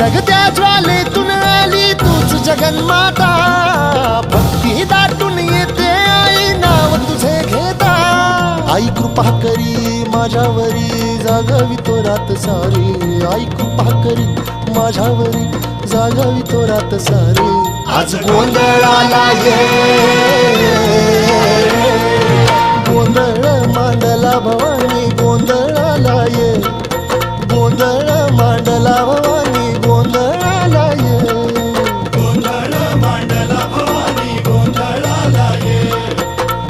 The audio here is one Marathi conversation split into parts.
धगधगत्या ज्वालेतून आली तूच जगन्माता, भक्ती दाटून येते आई नाव तुझे घेता. आई कृपा करी माझ्यावरी जागावी तो रात सारी, आई कृपा करी माझ्यावरी जागावी तो रात सारी. आज गोंधळाला ये, गोंधळ मांडला भवानी गोंधळाला ये, गोंधळ मांडला भवानी गोंधळाला ये. गोंधळ मांडला भवानी गोंधळाला ये,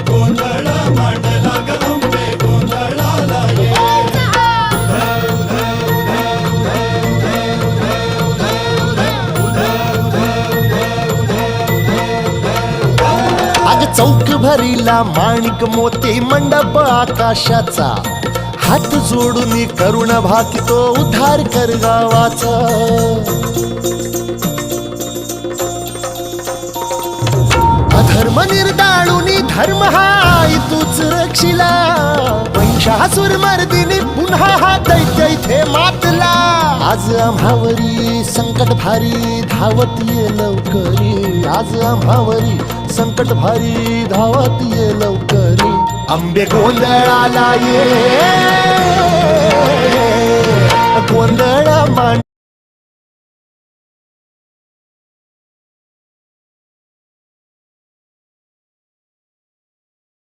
गोंधळ मांडला गंबे गोंधळाला ये. अग चौक भरीला माणिक मोती मंडप आकाशाचा, हात जोडून करुण भाकितो उद्धार कर गावाचा. अधर्म निर्दाळून धर्म हा आई तूच रक्षिला, महिषासुर मर्दिनी पुन्हा हा दैत्य इथे मातला. आज आम्हावरी संकट भारी धावत ये लवकरी, आज आम्हावरी संकट भारी धावत ये लवकरी. अंबे गोंधळाला ये, गोंधळ मांड